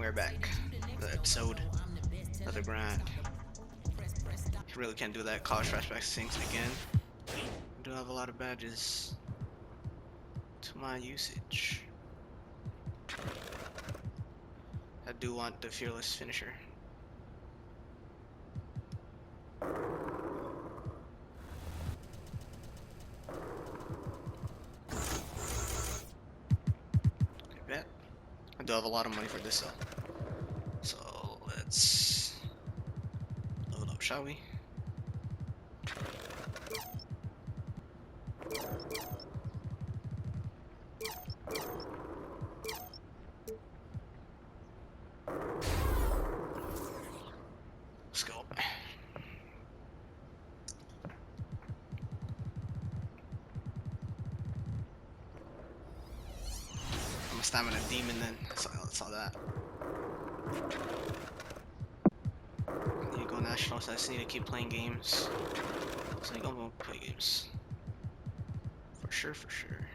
we're back. The episode, another grind. Really can't do that college flashback things again. I do have a lot of badges to my usage. I do want the fearless finisher. Bet. I do have a lot of money for this though. So let's load up, shall we? Let's go. I'm a stamina demon then. Saw that. I need to go national, so I just need to keep playing games. So I'm gonna play games. For sure, for sure.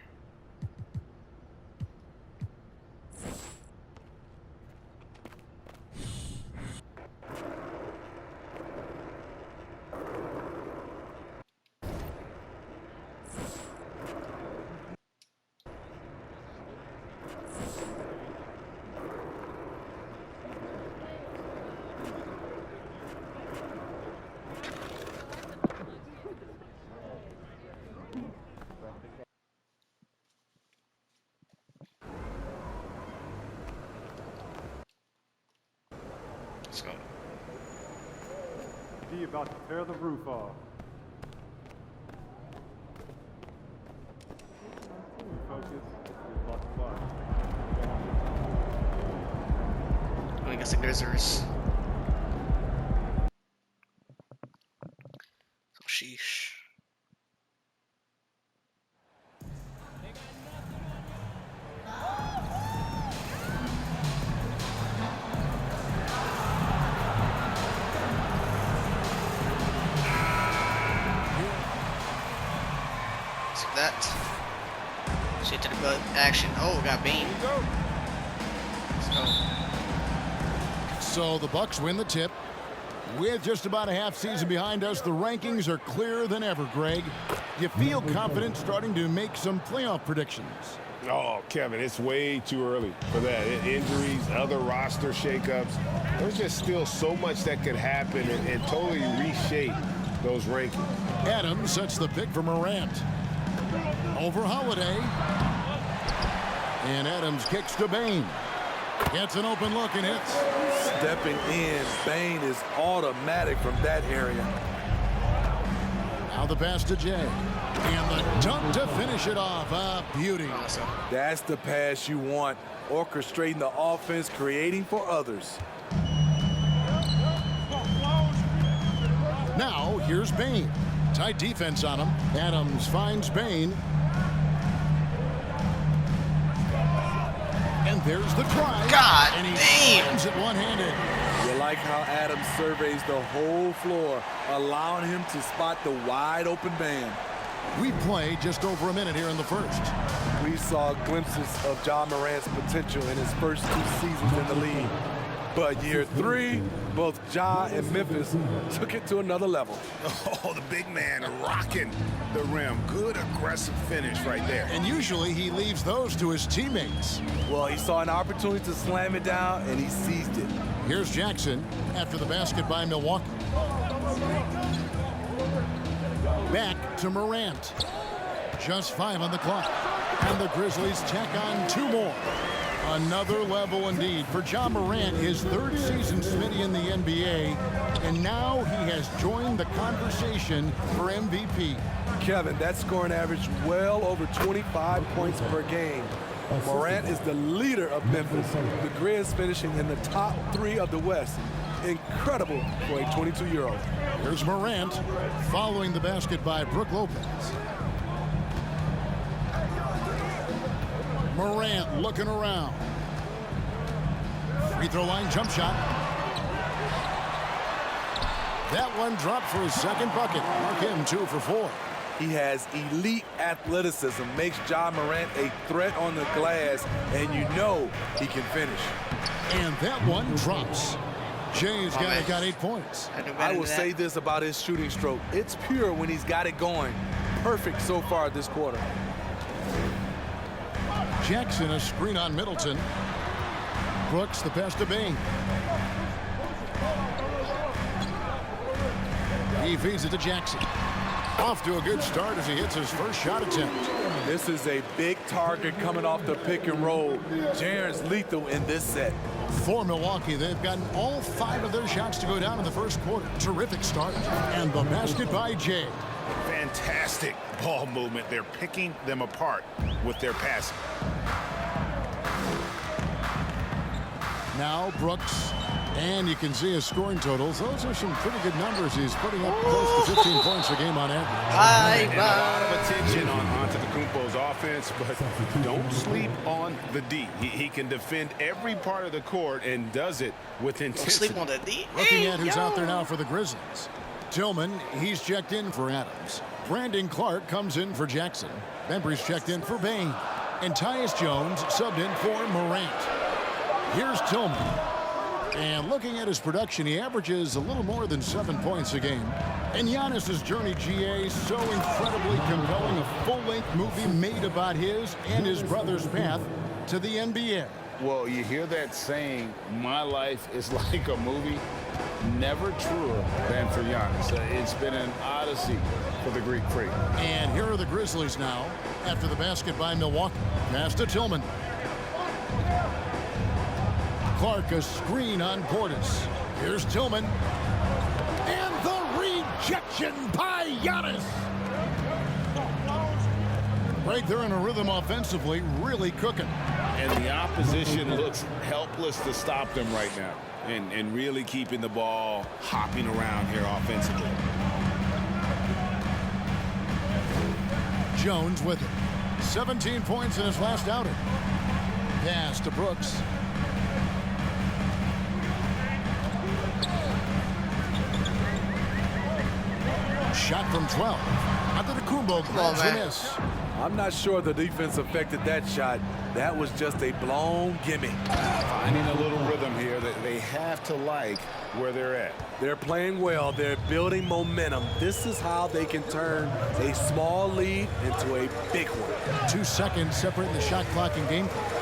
Let's go. He about to tear the roof off. Focus. I guess the Grizzers. So sheesh. That shit to the butt action. Oh, we got Bane. Let's go. So the Bucks win the tip. With just about a half season behind us, the rankings are clearer than ever, Greg. You feel confident starting to make some playoff predictions? Oh, Kevin, it's way too early for that. Injuries, other roster shakeups. There's just still so much that could happen and totally reshape those rankings. Adams sets the pick for Morant. Over Holiday. And Adams kicks to Bane. Gets an open look and hits. Stepping in, Bane is automatic from that area. Now the pass to Jay. And the dunk to finish it off. A beauty. That's the pass you want. Orchestrating the offense, creating for others. Now here's Bane. Tight defense on him. Adams finds Bane. And there's the try. God and he damn. slams it one-handed. You like how Adams surveys the whole floor, allowing him to spot the wide open man. We played just over a minute here in the first. We saw glimpses of Ja Morant's potential in his first 2 seasons in the league. But year 3, both Ja and Memphis took it to another level. Oh, the big man rocking the rim. Good aggressive finish right there. And usually he leaves those to his teammates. Well, he saw an opportunity to slam it down, and he seized it. Here's Jackson after the basket by Milwaukee. Back to Morant. Just 5 on the clock. And the Grizzlies tack on 2 more. Another level indeed for Ja Morant, his 3rd season Smitty in the NBA, and now he has joined the conversation for MVP. Kevin, that scoring average well over 25 points per game. Morant is the leader of Memphis. The Grizz finishing in the top 3 of the West. Incredible for a 22-year-old. Here's Morant following the basket by Brook Lopez. Morant looking around. Free throw line jump shot. That one dropped for his 2nd bucket. Mark him 2 for 4. He has elite athleticism, makes Ja Morant a threat on the glass, and you know he can finish. And that one drops. Jay's got 8 points. I will say this about his shooting stroke. It's pure when he's got it going. Perfect so far this quarter. Jackson, a screen on Middleton. Brooks, the pass to Bain. He feeds it to Jackson. Off to a good start as he hits his first shot attempt. This is a big target coming off the pick and roll. Jaren's lethal in this set. For Milwaukee, they've gotten all 5 of their shots to go down in the first quarter. Terrific start. And the basket by Jay. Fantastic ball movement. They're picking them apart with their passing. Now Brooks. And you can see his scoring totals. Those are some pretty good numbers. He's putting up close to 15 points a game on average. And a lot of attention on Antetokounmpo's offense, but don't sleep on the D. He can defend every part of the court and does it with intensity. Don't sleep on the D. Looking at who's out there now for the Grizzlies. Tillman, he's checked in for Adams. Brandon Clark comes in for Jackson. Bembry's checked in for Bain. And Tyus Jones subbed in for Morant. Here's Tillman. And looking at his production, he averages a little more than 7 points a game. And Giannis's journey, GA, so incredibly compelling. A full-length movie made about his and his brother's path to the NBA. Well, you hear that saying, my life is like a movie. Never truer than for Giannis. It's been an odyssey for the Greek freak. And here are the Grizzlies now after the basket by Milwaukee. Pass to Tillman. Clark, a screen on Portis. Here's Tillman. And the rejection by Giannis. Right there in a rhythm offensively, really cooking. And the opposition looks helpless to stop them right now. And really keeping the ball hopping around here offensively. Jones with it. 17 points in his last outing. Pass to Brooks. Shot from 12. Antetokounmpo grabs the miss. I'm not sure the defense affected that shot. That was just a blown gimme. Finding a little rhythm here that they have to like where they're at. They're playing well. They're building momentum. This is how they can turn a small lead into a big one. 2 seconds separating the shot clock and game clock.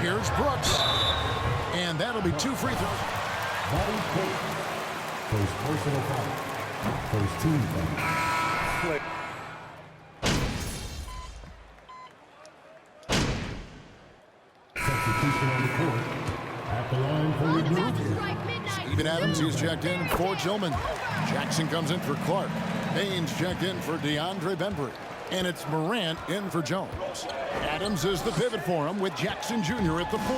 Here's Brooks. And that'll be 2 free throws. First personal foul. First team foul. Substitution on the court. At the line for the Grizzlies. Steven Adams, he's checked in for Tillman. Jackson comes in for Clark. Baines checked in for DeAndre Bembry. And it's Morant in for Jones. Adams is the pivot for him with Jackson Jr. at the 4.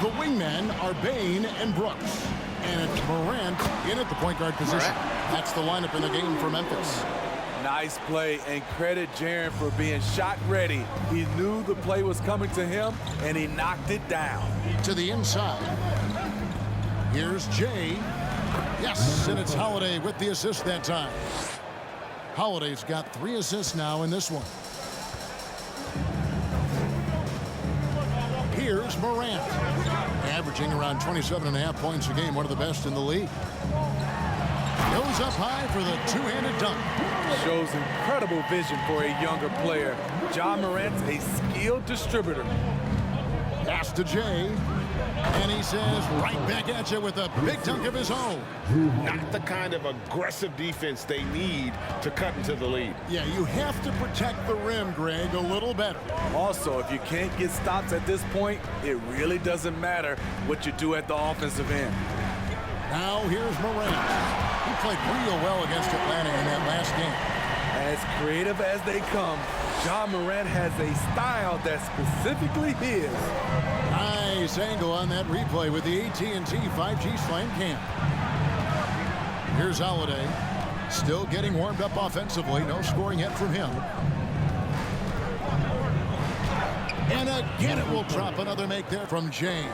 The wingmen are Bain and Brooks. And it's Morant in at the point guard position. That's the lineup in the game for Memphis. Nice play, and credit Jaren for being shot ready. He knew the play was coming to him, and he knocked it down. To the inside. Here's Jay. Yes, and it's Holiday with the assist that time. Holiday's got 3 assists now in this one. Here's Morant. Averaging around 27.5 points a game, one of the best in the league. Goes up high for the two-handed dunk. Shows incredible vision for a younger player. Ja Morant's a skilled distributor. Pass to Jay. And he says, right back at you with a big dunk of his own. Not the kind of aggressive defense they need to cut into the lead. Yeah, you have to protect the rim, Greg, a little better. Also, if you can't get stops at this point, it really doesn't matter what you do at the offensive end. Now here's Morant. He played real well against Atlanta in that last game. As creative as they come, Ja Morant has a style that's specifically his. Nice angle on that replay with the AT&T 5G Slam Cam. Here's Holiday. Still getting warmed up offensively. No scoring yet from him. And again it will drop. Another make there from James.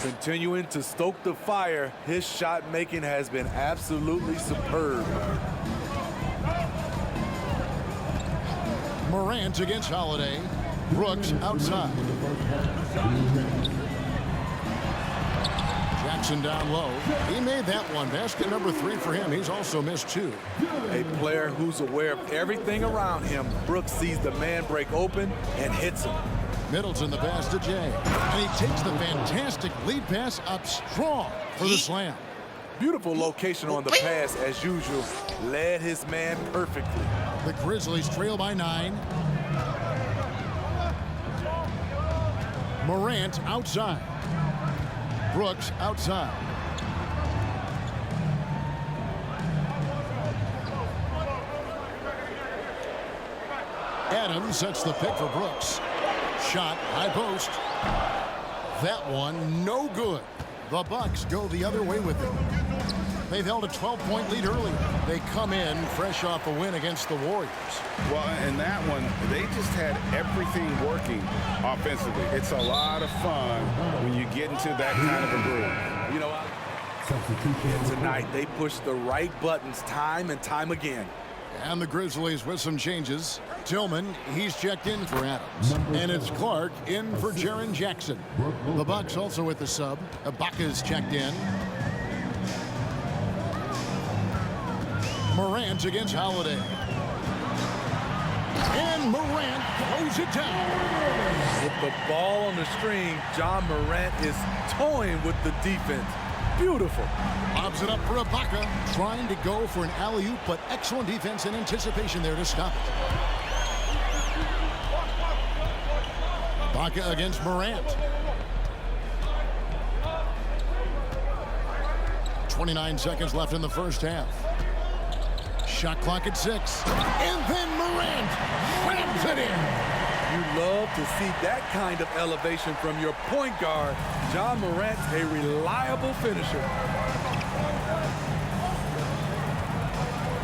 Continuing to stoke the fire, his shot making has been absolutely superb. Morant against Holiday. Brooks outside. Jackson down low. He made that one. Basket number 3 for him. He's also missed 2. A player who's aware of everything around him. Brooks sees the man break open and hits him. Middleton the pass to Jay. And he takes the fantastic lead pass up strong for the slam. Beautiful location on the pass as usual. Led his man perfectly. The Grizzlies trail by 9. Morant outside. Brooks outside. Adams sets the pick for Brooks. Shot, high post. That one, no good. The Bucks go the other way with it. They've held a 12-point lead earlier. They come in fresh off a win against the Warriors. Well, in that one, they just had everything working offensively. It's a lot of fun when you get into that kind of a groove. You know what? Tonight, they push the right buttons time and time again. And the Grizzlies with some changes. Tillman, he's checked in for Adams. And it's Clark in for Jaren Jackson. The Bucks also with the sub. Ibaka's checked in. Morant against Holiday. And Morant throws it down. With the ball on the string, John Morant is toying with the defense. Beautiful. Lobs it up for Ibaka, trying to go for an alley-oop, but excellent defense and anticipation there to stop it. Ibaka against Morant. 29 seconds left in the first half. Shot clock at 6. And then Morant slams it in. You love to see that kind of elevation from your point guard. John Morant's a reliable finisher.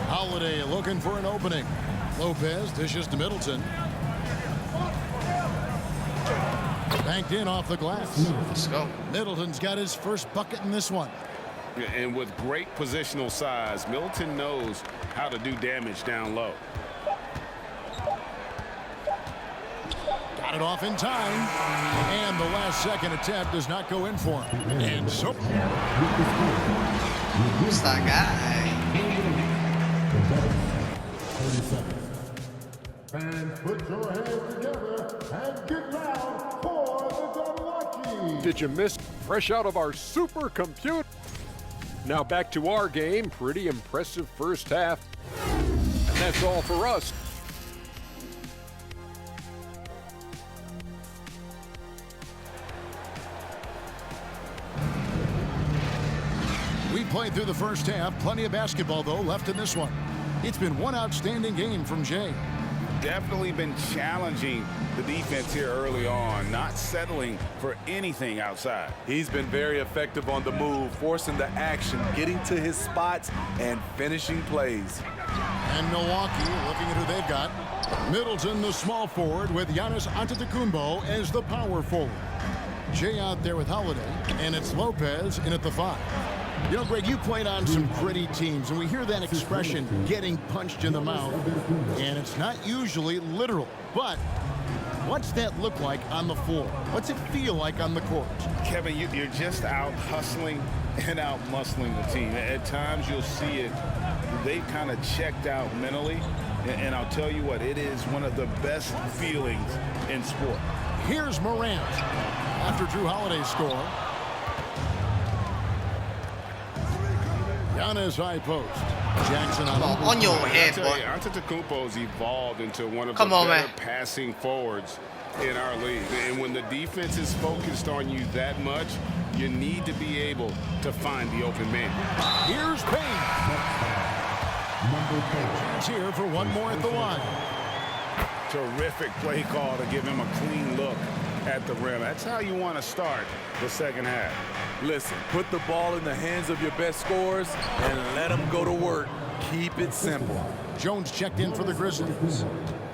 Holiday looking for an opening. Lopez dishes to Middleton. Banked in off the glass. Let's go. Middleton's got his first bucket in this one. And with great positional size, Middleton knows how to do damage down low. Got it off in time. And the last second attempt does not go in for him. And so... Who's that guy? 30 seconds. Fans, put your hands together and get loud for the Double. Did you miss fresh out of our supercomputer? Now back to our game. Pretty impressive first half. And that's all for us. We played through the first half. Plenty of basketball, though, left in this one. It's been one outstanding game from Jay. Definitely been challenging the defense here early on, not settling for anything outside. He's been very effective on the move, forcing the action, getting to his spots, and finishing plays. And Milwaukee looking at who they've got. Middleton, the small forward, with Giannis Antetokounmpo as the power forward. Jay out there with Holiday, and it's Lopez in at the 5. You know, Greg, you played on some gritty teams, and we hear that expression, getting punched in the mouth, and it's not usually literal. But what's that look like on the floor? What's it feel like on the court? Kevin, you're just out hustling and out muscling the team. At times you'll see it, they've kind of checked out mentally, and I'll tell you what, it is one of the best feelings in sport. Here's Morant after Drew Holiday's score. Giannis high post. Jackson On your head, boy. Antetokounmpo's evolved into one of Come the on, better man. passing forwards in our league. And when the defense is focused on you that much, you need to be able to find the open man. Here's Payne. He's here for one more at the line. Terrific play call to give him a clean look at the rim. That's how you want to start the second half. Listen, put the ball in the hands of your best scorers and let them go to work. Keep it simple. Jones checked in for the Grizzlies.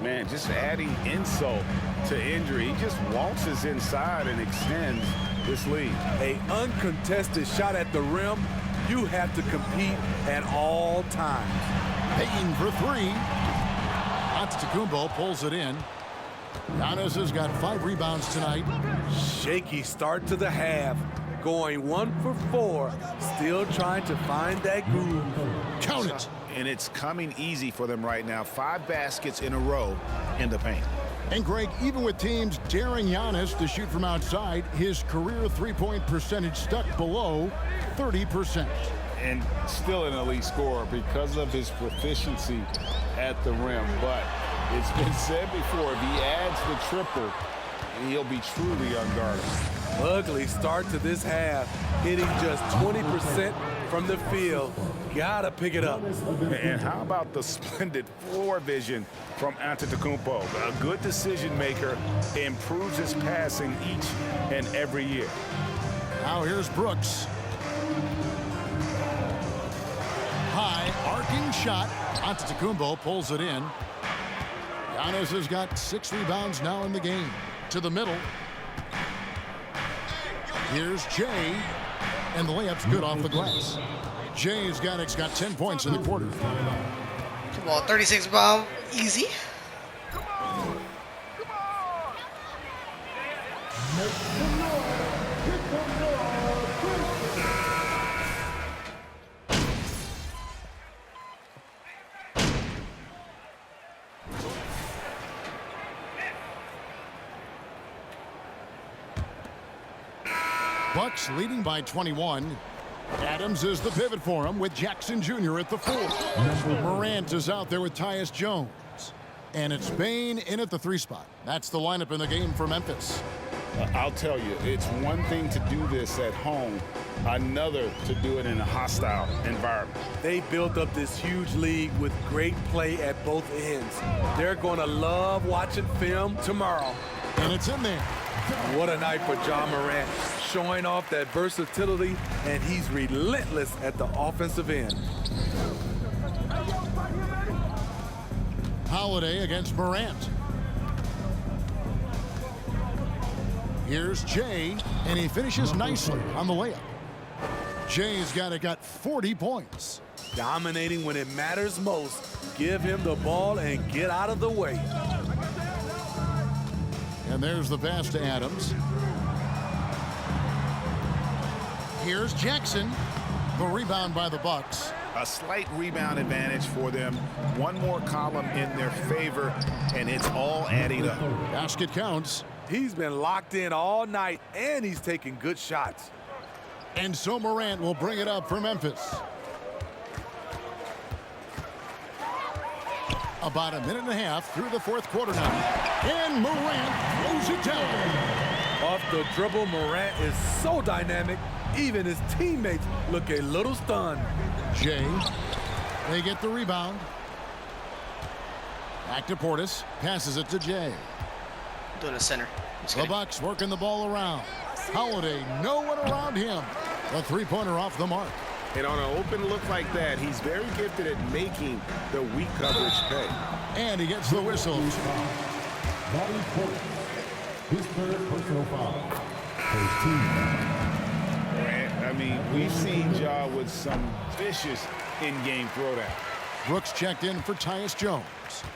Man, just adding insult to injury. He just waltzes inside and extends this lead. An uncontested shot at the rim, you have to compete at all times. Payne for 3. Antetokounmpo pulls it in. Giannis has got 5 rebounds tonight. Shaky start to the half. Going 1 for 4. Still trying to find that groove. Count it. And it's coming easy for them right now. 5 baskets in a row in the paint. And Greg, even with teams daring Giannis to shoot from outside, his career three-point percentage stuck below 30%. And still an elite scorer because of his proficiency at the rim. But it's been said before, if he adds the triple, he'll be truly unguardable. Ugly start to this half. Hitting just 20% from the field. Gotta pick it up. And how about the splendid floor vision from Antetokounmpo? A good decision maker, improves his passing each and every year. Now here's Brooks. High arcing shot. Antetokounmpo pulls it in. Giannis has got 6 rebounds now in the game. To the middle. Here's Jay. And the layup's good off the glass. Jay's got 10 points in the quarter. Come on, 36 bomb, easy. Bucks leading by 21. Adams is the pivot for him with Jackson Jr. at the 4. Morant is out there with Tyus Jones. And it's Bane in at the 3 spot. That's the lineup in the game for Memphis. I'll tell you, it's one thing to do this at home, another to do it in a hostile environment. They built up this huge lead with great play at both ends. They're going to love watching film tomorrow. And it's in there. What a night for Ja Morant, showing off that versatility, and he's relentless at the offensive end. Holiday against Morant. Here's Jay, and he finishes nicely on the layup. Jay's got 40 points. Dominating when it matters most. Give him the ball and get out of the way. And there's the pass to Adams. Here's Jackson. The rebound by the Bucks. A slight rebound advantage for them. One more column in their favor, and it's all adding up. Basket counts. He's been locked in all night, and he's taking good shots. And so Morant will bring it up for Memphis. About a minute and a half through the 4th quarter now. And Morant throws it down. Off the dribble, Morant is so dynamic, even his teammates look a little stunned. Jay, they get the rebound. Back to Portis, passes it to Jay. Doing a center. The Bucks working the ball around. Holiday, no one around him. A 3-pointer off the mark. And on an open look like that, he's very gifted at making the weak coverage pay. And he gets the whistle. Bobby Portis, his 3rd personal foul. First team. I mean, we've seen Ja with some vicious in-game throwdown. Brooks checked in for Tyus Jones.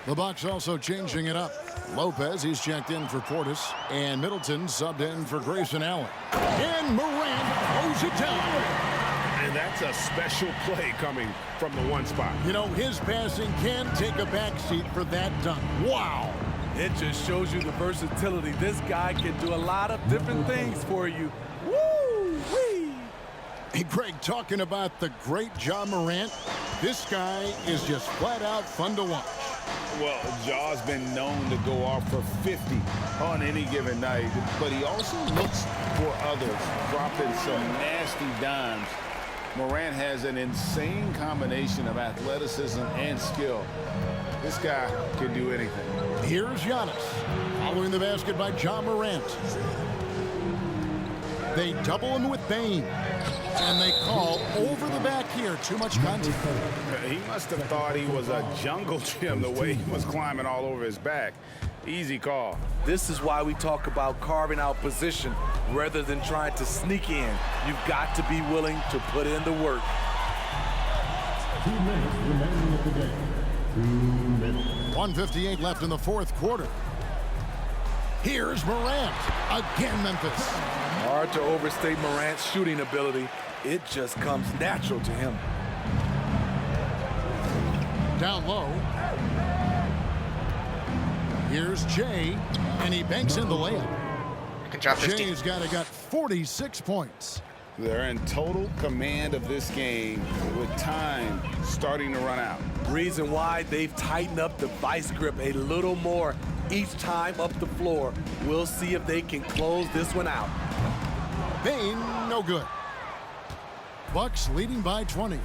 The Bucks also changing it up. Lopez, he's checked in for Portis. And Middleton subbed in for Grayson Allen. And Morant throws it down. And that's a special play coming from the 1 spot. You know, his passing can take a backseat for that dunk. Wow. It just shows you the versatility. This guy can do a lot of different things for you. Woo-wee! Hey, Greg, talking about the great Ja Morant, this guy is just flat out fun to watch. Well, Ja's been known to go off for 50 on any given night, but he also looks for others, dropping some nasty dimes. Morant has an insane combination of athleticism and skill. This guy can do anything. Here's Giannis, following the basket by Ja Morant. They double him with Bane. And they call over the back here. Too much contact. He must have thought he was a jungle gym the way he was climbing all over his back. Easy call. This is why we talk about carving out position rather than trying to sneak in. You've got to be willing to put in the work. 2 minutes remaining in the game. 2 minutes. 1:58 left in the 4th quarter. Here's Morant. Again, Memphis. Hard to overstate Morant's shooting ability. It just comes natural to him. Down low. Here's Jay, and he banks in the layup. I can drop 50. Jay's got 46 points. They're in total command of this game with time starting to run out. Reason why they've tightened up the vice grip a little more each time up the floor. We'll see if they can close this one out. Bain, no good. Bucks leading by 20.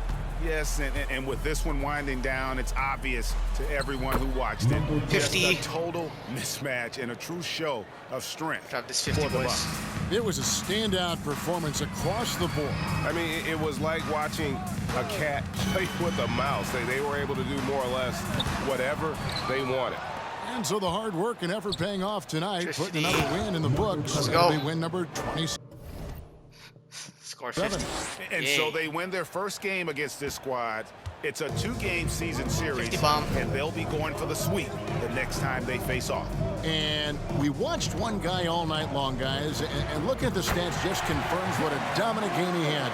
Yes, and with this one winding down, it's obvious to everyone who watched it. 50. Just a total mismatch and a true show of strength. Drop this 50, for the boys. Bucks. It was a standout performance across the board. I mean, it was like watching a cat play with a mouse. They were able to do more or less whatever they wanted. And so the hard work and effort paying off tonight, 50. putting another win in the books. Let's That'll go. be win number 27. Score 50. And Yay. so they win their first game against this squad. It's a 2-game season series, 50 bomb. and they'll be going for the sweep the next time they face off. And we watched one guy all night long, guys, and looking at the stats just confirms what a dominant game he had.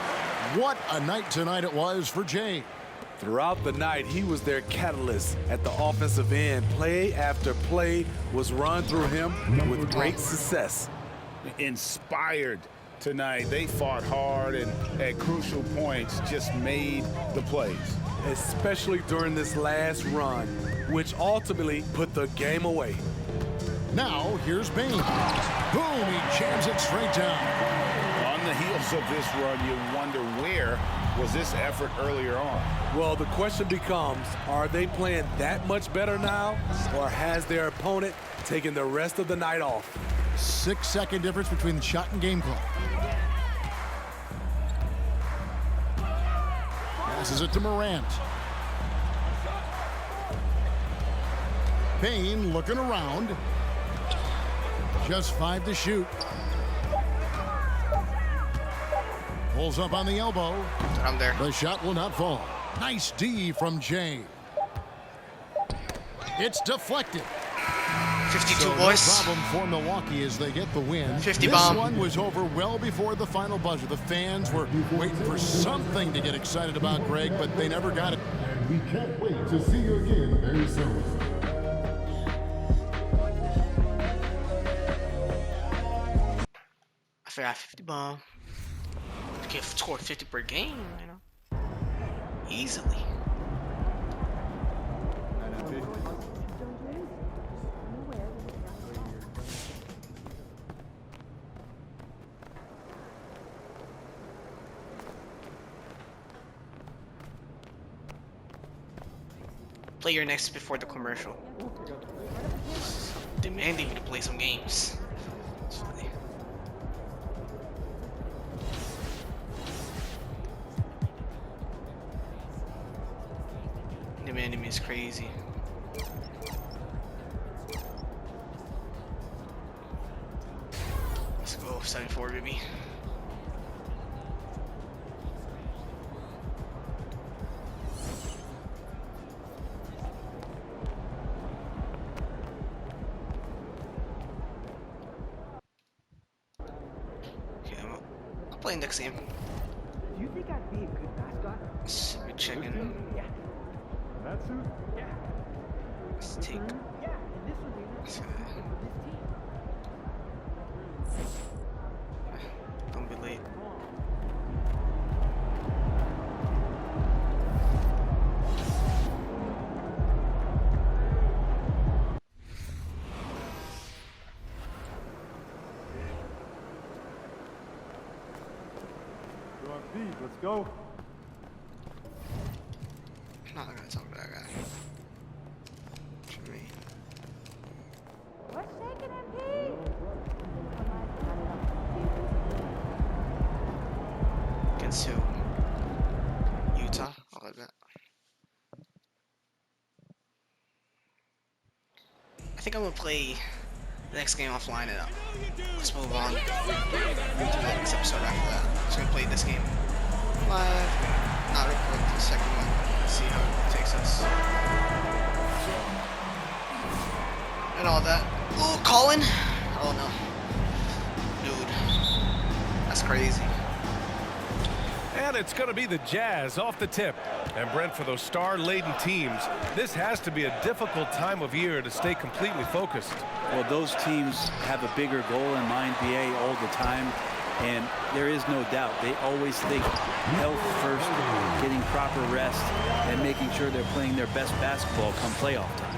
What a night tonight it was for Jay. Throughout the night, he was their catalyst at the offensive end. Play after play was run through him with great success. Inspired tonight, they fought hard and at crucial points just made the plays. Especially during this last run, which ultimately put the game away. Now, here's Bain. Boom, he jams it straight down. On the heels of this run, you wonder where was this effort earlier on? Well, the question becomes, are they playing that much better now, or has their opponent taken the rest of the night off? 6-second difference between the shot and game clock. Passes it to Morant. Bain looking around. Just 5 to shoot. Pulls up on the elbow. I'm there. The shot will not fall. Nice D from Jay. It's deflected. 52, So boys. no problem for Milwaukee as they get the win. 50 this bomb. one was over well before the final buzzer. The fans were waiting for something to get excited about, Greg, but they never got it. And we can't wait to see you again very soon. I forgot 50 bomb. I can score 50 per game, you know. Easily. Play your next before the commercial. Demanding me to play some games. It's funny. Demanding me is crazy. Let's go 74, baby. I'll play next game. Do you think I'd be a good mascot? Let's be checking. Yeah. That suit? Yeah. Let's take. Yeah. And this would be really Let's, good for this team. Don't be late. Go on feet, let's go. I'm not gonna talk to that guy. Jimmy. What's shaking him, Pete? Against who? Utah? I like that. I think I'm gonna play the next game offline and let's move on to the next episode after that. Just gonna play this game live, not record the second one, see how it takes us. And all that. Ooh, Colin! Oh no. Dude. That's crazy. And it's going to be the Jazz off the tip. And Brent, for those star-laden teams, this has to be a difficult time of year to stay completely focused. Well, those teams have a bigger goal in mind, BA, all the time. And there is no doubt they always think health first, getting proper rest, and making sure they're playing their best basketball come playoff time.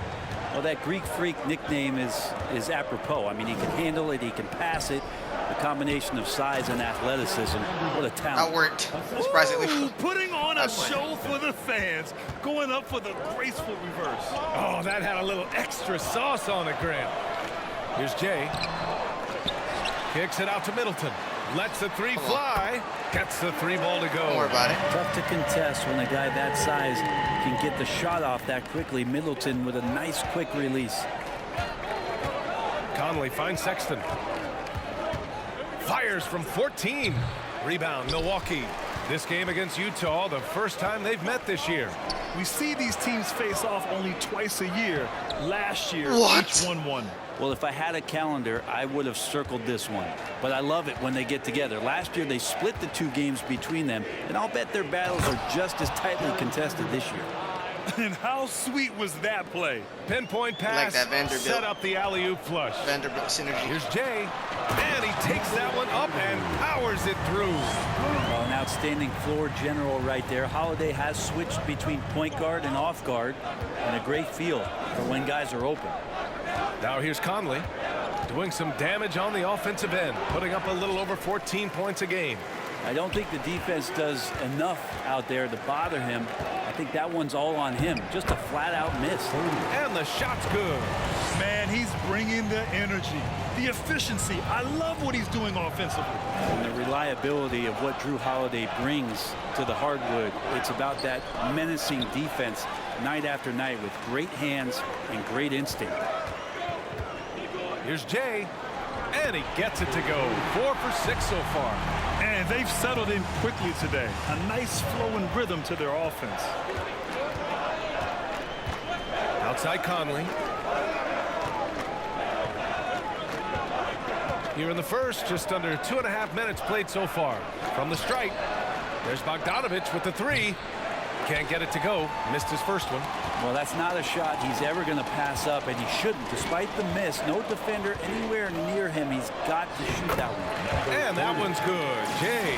Well, that Greek Freak nickname is apropos. I mean, he can handle it, he can pass it. The combination of size and athleticism, what a talent. That worked, surprisingly. Ooh, putting on a show for the fans, going up for the graceful reverse. Oh, that had a little extra sauce on it, Grant. Here's Jay. Kicks it out to Middleton. Lets the three fly. Gets the three ball to go. Don't worry about it. Tough to contest when a guy that size can get the shot off that quickly. Middleton with a nice quick release. Conley finds Sexton. Fires from 14. Rebound, Milwaukee. This game against Utah, the first time they've met this year. We see these teams face off only twice a year. Last year, What? each won. Well, if I had a calendar, I would have circled this one. But I love it when they get together. Last year, they split the two games between them, and I'll bet their battles are just as tightly contested this year. And how sweet was that play? Pinpoint pass. Like that Vanderbilt. Set up the alley-oop flush. Vanderbilt synergy. Here's Jay. And he takes that one up and powers it through. Well, an outstanding floor general right there. Holiday has switched between point guard and off guard, and a great feel for when guys are open. Now here's Conley doing some damage on the offensive end, putting up a little over 14 points a game. I don't think the defense does enough out there to bother him. I think that one's all on him. Just a flat-out miss. And the shot's good. Man, he's bringing the energy, the efficiency. I love what he's doing offensively. And the reliability of what Drew Holiday brings to the hardwood. It's about that menacing defense night after night with great hands and great instinct. Here's Jay. And he gets it to go. 4 for 6 so far. And they've settled in quickly today. A nice flow and rhythm to their offense. Outside Conley. Here in the first, just under 2.5 minutes played so far. From the stripe, there's Bogdanovich with the three. Can't get it to go. Missed his first one. Well, that's not a shot he's ever going to pass up, and he shouldn't. Despite the miss, no defender anywhere near him. He's got to shoot that one. And that one's good. Jay.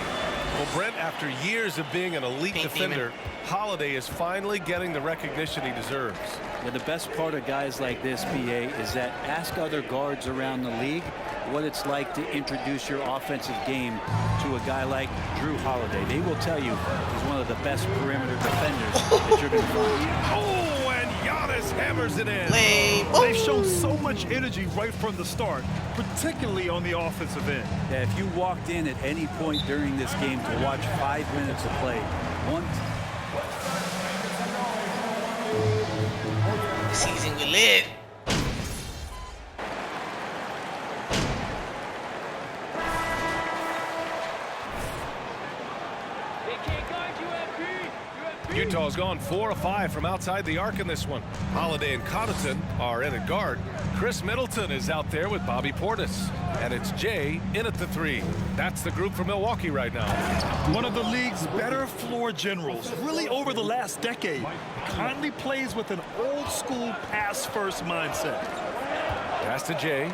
Well, Brent, after years of being an elite defender, Holiday is finally getting the recognition he deserves. Yeah, the best part of guys like this, BA, is that ask other guards around the league what it's like to introduce your offensive game to a guy like Drew Holiday. They will tell you he's one of the best perimeter defenders that you're going to find. Oh, and Giannis hammers it in. They've shown so much energy right from the start, particularly on the offensive end. Yeah, if you walked in at any point during this game to watch 5 minutes of play, Season we lit. Utah's gone 4 of 5 from outside the arc in this one. Holiday and Connaughton are in at guard. Chris Middleton is out there with Bobby Portis. And it's Jay in at the three. That's the group for Milwaukee right now. One of the league's better floor generals, really over the last decade. Conley plays with an old-school pass-first mindset. Pass to Jay.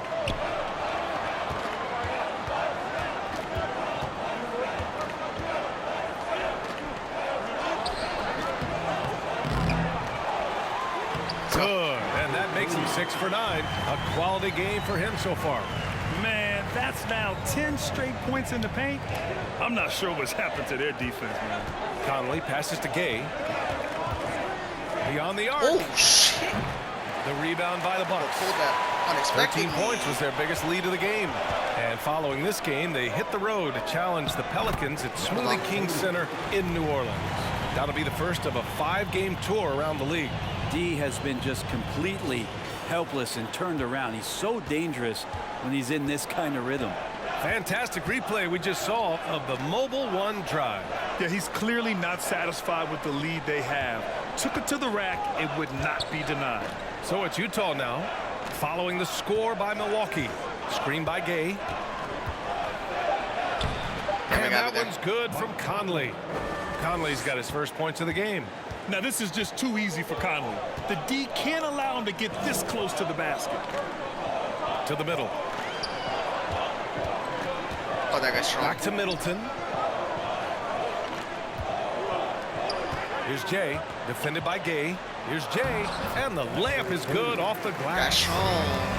Good, and that makes him 6 for 9. A quality game for him so far. Man, that's now 10 straight points in the paint. I'm not sure what's happened to their defense, man. Conley passes to Gay. Beyond the arc. Oh, shit. The rebound by the Bucks. 13 points was their biggest lead of the game. And following this game, they hit the road to challenge the Pelicans at Smoothie King Center in New Orleans. That'll be the first of a 5-game tour around the league. D has been just completely helpless and turned around. He's so dangerous when he's in this kind of rhythm. Fantastic replay we just saw of the Mobile One drive. Yeah, he's clearly not satisfied with the lead they have. Took it to the rack. It would not be denied. So it's Utah now, following the score by Milwaukee. Screen by Gay. And that one's good from Conley. Conley's got his first points of the game. Now this is just too easy for Conley. The D can't allow him to get this close to the basket. To the middle. Oh, that guy's strong. Back to Middleton. Here's Jay, defended by Gay. Here's Jay, and the layup is good off the glass.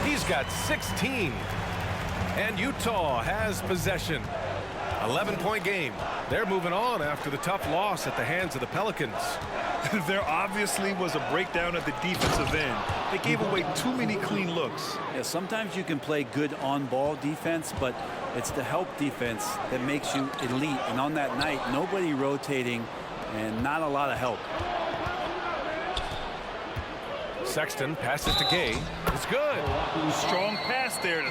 He's got 16. And Utah has possession. 11-point game. They're moving on after the tough loss at the hands of the Pelicans. There obviously was a breakdown at the defensive end. They gave away too many clean looks. Yeah, sometimes you can play good on-ball defense, but it's the help defense that makes you elite. And on that night, nobody rotating and not a lot of help. Sexton passes to Gay. It's good. Strong pass there.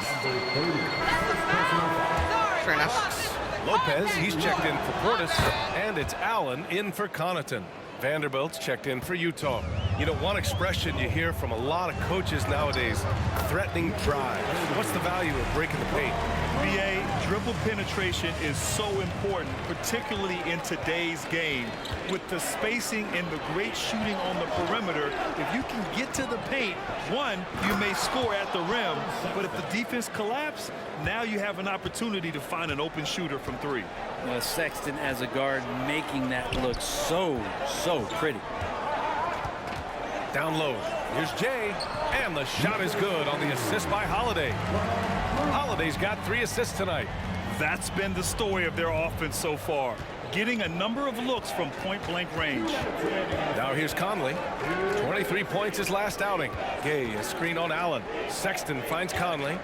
Fair enough. Lopez, he's checked in for Portis, and it's Allen in for Connaughton. Vanderbilt's checked in for Utah. You know, one expression you hear from a lot of coaches nowadays, threatening drive. What's the value of breaking the paint? BA, dribble penetration is so important, particularly in today's game. With the spacing and the great shooting on the perimeter, if you can get to the paint, one, you may score at the rim, but if the defense collapses, now you have an opportunity to find an open shooter from three. Sexton as a guard making that look so pretty. Down low. Here's Jay, and the shot is good on the assist by Holiday. Holiday's got 3 assists tonight. That's been the story of their offense so far, getting a number of looks from point-blank range. Now here's Conley. 23 points his last outing. Gay, a screen on Allen. Sexton finds Conley.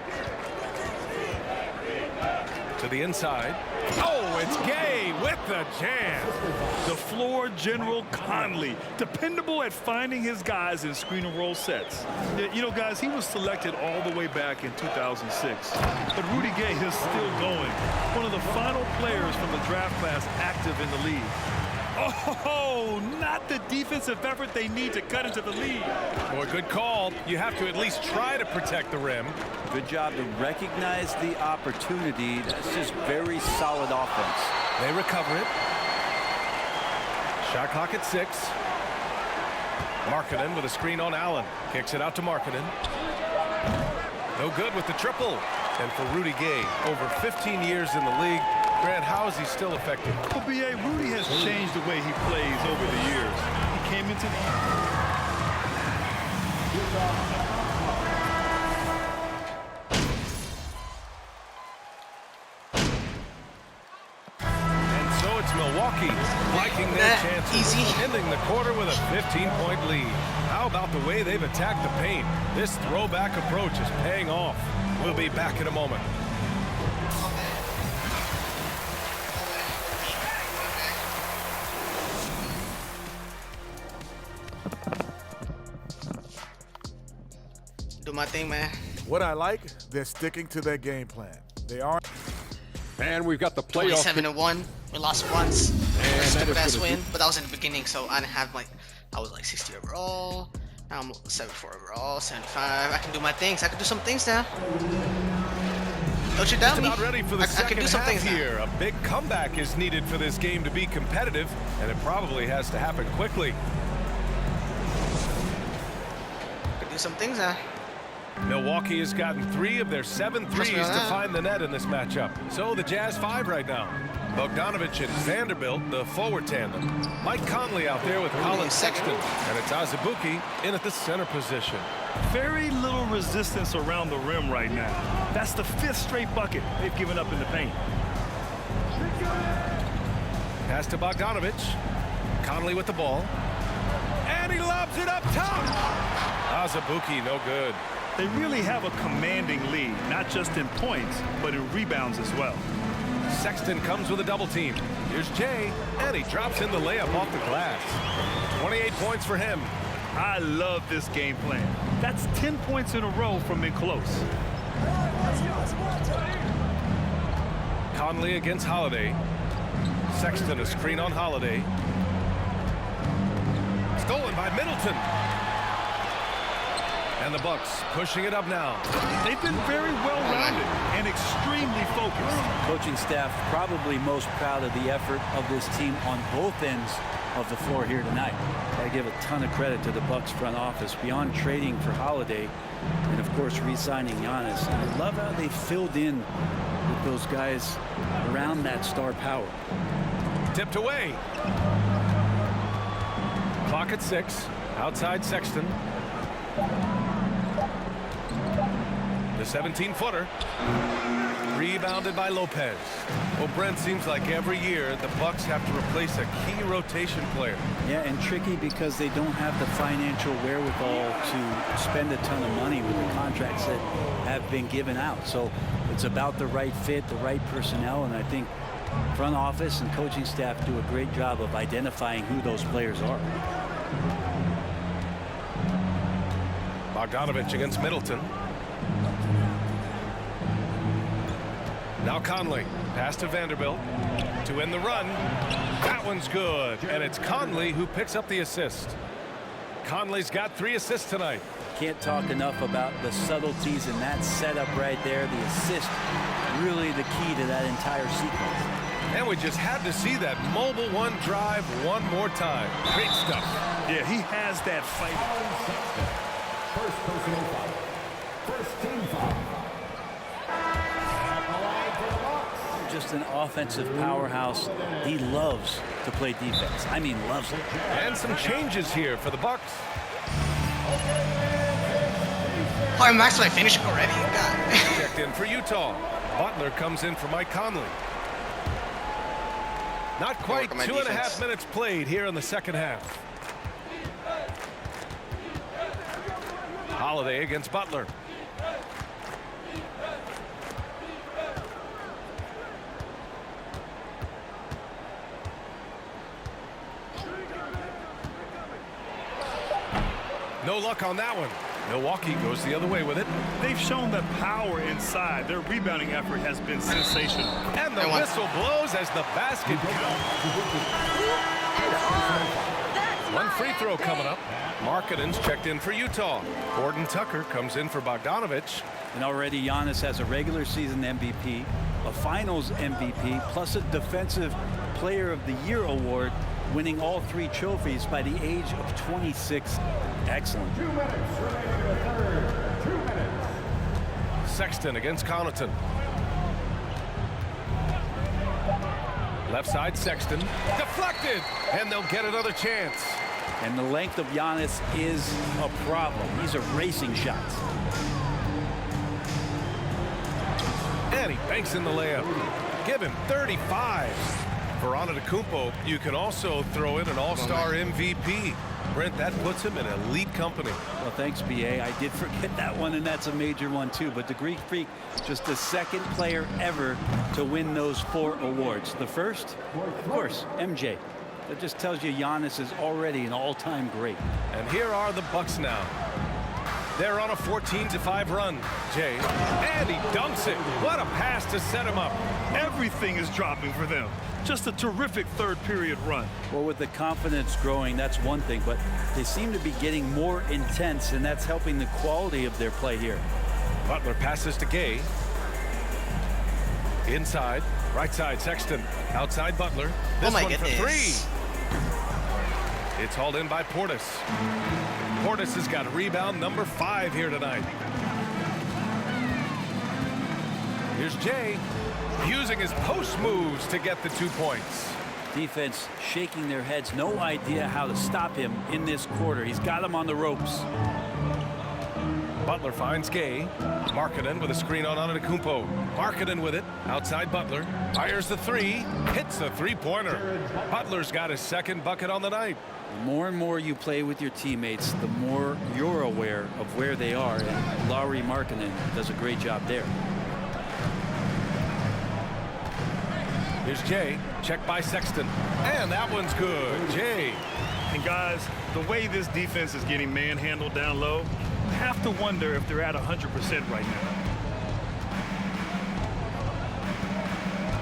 To the inside. Oh, it's Gay with the jam. The floor general Conley, dependable at finding his guys in screen and roll sets. You know, guys, he was selected all the way back in 2006. But Rudy Gay is still going. One of the final players from the draft class active in the league. Oh, not the defensive effort they need to cut into the lead. Boy, good call. You have to at least try to protect the rim. Good job to recognize the opportunity. That's just very solid offense. They recover it. Shot clock at 6. Markkanen with a screen on Allen. Kicks it out to Markkanen. No good with the triple. And for Rudy Gay, over 15 years in the league, Grant, how is he still effective? Well, B.A., Rudy has changed the way he plays over the years. He came into the... And so it's Milwaukee liking their chances, ending the quarter with a 15-point lead. How about the way they've attacked the paint? This throwback approach is paying off. We'll be back in a moment. Do my thing, man. What I like, they're sticking to their game plan. They are. And we've got the playoff. 27-1. We lost once. And Stupid ass win, but that was in the beginning, so I didn't have I was like 60 overall. Now I'm 74 overall, 75. I can do my things. I can do some things now. Don't you doubt me? About ready for the second I can do some half things here. A big comeback is needed for this game to be competitive, and it probably has to happen quickly. I can do some things now. Milwaukee has gotten 3 of their 7 threes to find the net in this matchup. So the Jazz 5 right now. Bogdanovich and Vanderbilt, the forward tandem. Mike Conley out there with Colin Sexton. And it's Azubuike in at the center position. Very little resistance around the rim right now. That's the 5th straight bucket they've given up in the paint. Pass to Bogdanovich. Conley with the ball. And he lobs it up top. Azubuike, no good. They really have a commanding lead, not just in points, but in rebounds as well. Sexton comes with a double team. Here's Jay, and he drops in the layup off the glass. 28 points for him. I love this game plan. That's 10 points in a row from in close. Conley against Holiday. Sexton a screen on Holiday. Stolen by Middleton. And the Bucks pushing it up now. They've been very well-rounded and extremely focused. Coaching staff probably most proud of the effort of this team on both ends of the floor here tonight. I give a ton of credit to the Bucks front office beyond trading for Holiday and of course re-signing Giannis. And I love how they filled in with those guys around that star power. Tipped away. Clock at 6. Outside Sexton. The 17-footer. Rebounded by Lopez. Well, Brent, seems like every year the Bucks have to replace a key rotation player. Yeah, and tricky because they don't have the financial wherewithal to spend a ton of money with the contracts that have been given out. So it's about the right fit, the right personnel, and I think front office and coaching staff do a great job of identifying who those players are. Bogdanovich against Middleton. Now Conley, pass to Vanderbilt to end the run. That one's good, and it's Conley who picks up the assist. Conley's got 3 assists tonight. Can't talk enough about the subtleties in that setup right there. The assist, really the key to that entire sequence. And we just had to see that mobile one drive one more time. Great stuff. Yeah, he has that fight. First personal foul. First team foul. Just an offensive powerhouse. He loves to play defense. I mean, loves it. And some changes here for the Bucks. Oh, I'm actually finishing already. God. Checked in for Utah. Butler comes in for Mike Conley. Not quite 2.5 minutes played here in the second half. Holiday against Butler. No luck on that one. Milwaukee goes the other way with it. They've shown that power inside. Their rebounding effort has been sensational. And the whistle blows as the basket goes. One free throw coming up. Markkanen's checked in for Utah. Gordon Tucker comes in for Bogdanovich. And already Giannis has a regular season MVP, a finals MVP, plus a defensive player of the year award, winning all 3 trophies by the age of 26. Excellent. 2 minutes remaining in the third. 2 minutes. Sexton against Connaughton. Left side Sexton. Deflected. And they'll get another chance. And the length of Giannis is a problem. He's erasing shots. And he banks in the layup. Give him 35. For Antetokounmpo, you can also throw in an all-star MVP. Brent, that puts him in elite company. Well, thanks, BA. I did forget that one, and that's a major one, too. But the Greek Freak, just the second player ever to win those 4 awards. The first, of course, MJ. That just tells you Giannis is already an all-time great. And here are the Bucks now. They're on a 14-5 run. Jay, and he dunks it. What a pass to set him up. Everything is dropping for them. Just a terrific third period run. Well, with the confidence growing, that's one thing, but they seem to be getting more intense, and that's helping the quality of their play here. Butler passes to Gay. Inside, right side Sexton. Outside Butler. This one for 3. It's hauled in by Portis. Portis has got rebound number 5 here tonight. Here's Jay using his post moves to get the 2 points. Defense shaking their heads. No idea how to stop him in this quarter. He's got him on the ropes. Butler finds Gay. Markkanen with a screen on Antetokounmpo. Markkanen with it. Outside Butler. Fires the 3. Hits a 3-pointer. Butler's got his 2nd bucket on the night. The more and more you play with your teammates, the more you're aware of where they are. And Lauri Markkanen does a great job there. Here's Jay. Checked by Sexton. And that one's good. Jay. And guys, the way this defense is getting manhandled down low, I have to wonder if they're at 100% right now.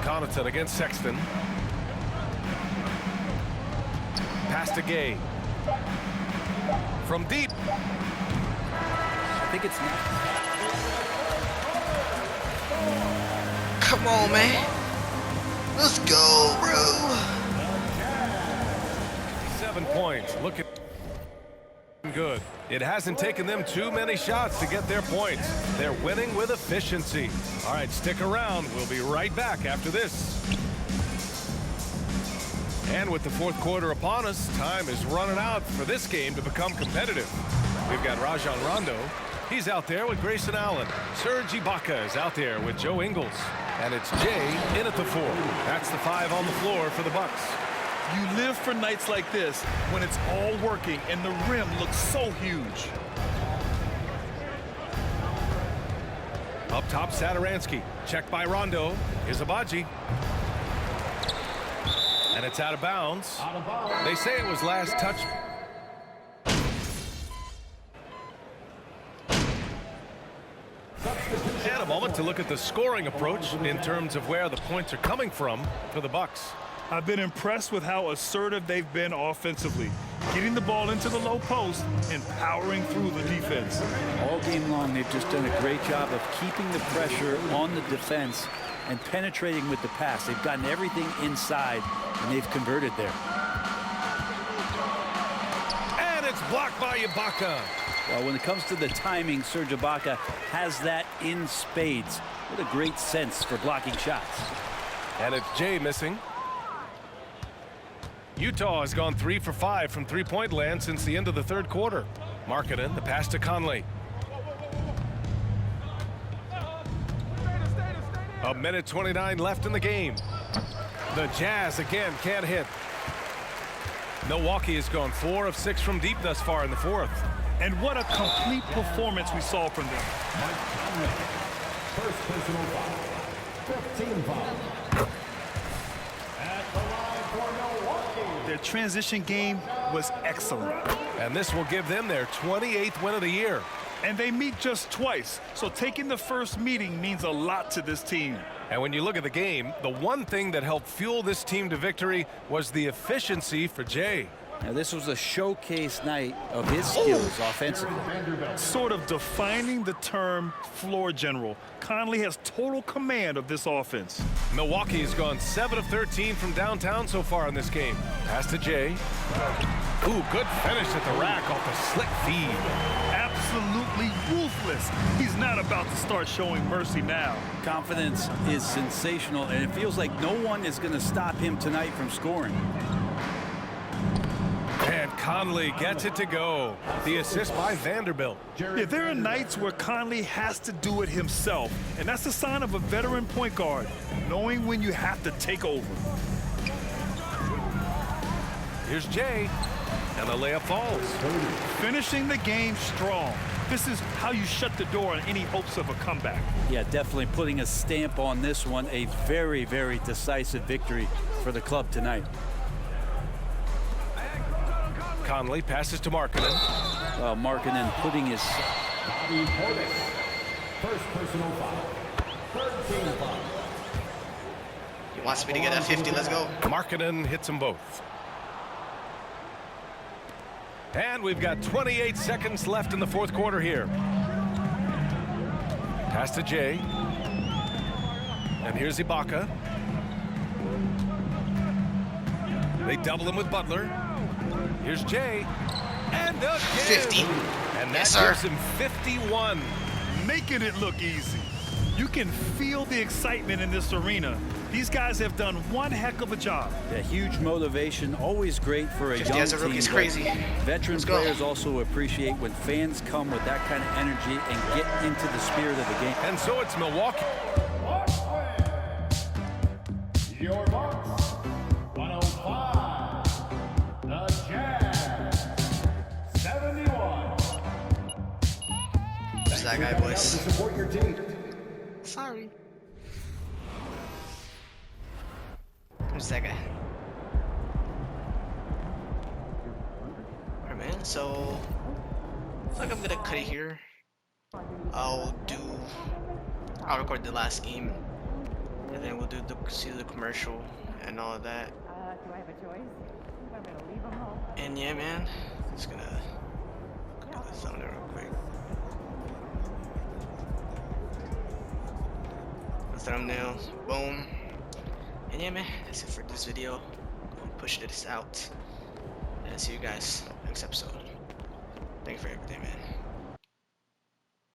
Connaughton against Sexton. Pass to Gay. From deep. think it's not. Come on, man. Let's go, bro. 7 points. Looking good. It hasn't taken them too many shots to get their points. They're winning with efficiency. All right, stick around. We'll be right back after this. And with the fourth quarter upon us, time is running out for this game to become competitive. We've got Rajon Rondo. He's out there with Grayson Allen. Serge Ibaka is out there with Joe Ingles. And it's Jay in at the 4. That's the 5 on the floor for the Bucks. You live for nights like this when it's all working and the rim looks so huge. Up top, Satoransky. Checked by Rondo. Here's Abaji. And it's out of bounds. They say it was last touch. And a moment to look at the scoring approach in terms of where the points are coming from for the Bucks. I've been impressed with how assertive they've been offensively, getting the ball into the low post and powering through the defense. All game long, they've just done a great job of keeping the pressure on the defense and penetrating with the pass. They've gotten everything inside, and they've converted there. And it's blocked by Ibaka. Well, when it comes to the timing, Serge Ibaka has that in spades. What a great sense for blocking shots. And it's Jay missing. Utah has gone 3 for 5 from three-point land since the end of the third quarter. Markkanen, the pass to Conley. A minute 29 left in the game. The Jazz again can't hit. Milwaukee has gone 4 of 6 from deep thus far in the fourth. And what a complete performance we saw from them. First personal foul. 15 foul. At the line for Milwaukee. Their transition game was excellent. And this will give them their 28th win of the year. And they meet just twice, so taking the first meeting means a lot to this team. And when you look at the game, the one thing that helped fuel this team to victory was the efficiency for Jay. Now, this was a showcase night of his skills offensively. Sort of defining the term floor general. Conley has total command of this offense. Milwaukee has gone 7 of 13 from downtown so far in this game. Pass to Jay. Ooh, good finish at the rack off the slick feed. Absolutely ruthless. He's not about to start showing mercy now. Confidence is sensational, and it feels like no one is going to stop him tonight from scoring. And Conley gets it to go. The assist by Vanderbilt. Yeah, there are nights where Conley has to do it himself, and that's a sign of a veteran point guard, knowing when you have to take over. Here's Jay, and the layup falls. Finishing the game strong. This is how you shut the door on any hopes of a comeback. Yeah, definitely putting a stamp on this one. A very, very decisive victory for the club tonight. Conley passes to Markkanen. Markkanen putting his... First personal foul. 13 foul. He wants me to get that 50. Let's go. Markkanen hits them both. And we've got 28 seconds left in the fourth quarter here. Pass to Jay. And here's Ibaka. They double him with Butler. Here's Jay. And again. 50. And that Yes, sir. gives him 51. Making it look easy. You can feel the excitement in this arena. These guys have done one heck of a job. Yeah, huge motivation, always great for a 50 young as a rookie team. is crazy. Veteran Let's go. players also appreciate when fans come with that kind of energy and get into the spirit of the game. And so it's Milwaukee. Your Bucks. 105. The Jazz. 71. Who's that guy, boys? Support your team. Sorry. Who's that guy? Alright, man. So, I think I'm gonna cut it here. I'll record the last game, and then we'll see the commercial and all of that. Do I have a choice? I'm gonna leave him home. And yeah, man, just gonna go to the thumbnail real quick. thumbnail. Boom. And yeah, man, that's it for this video. I'll push this out. And see you guys next episode. Thank you for everything, man.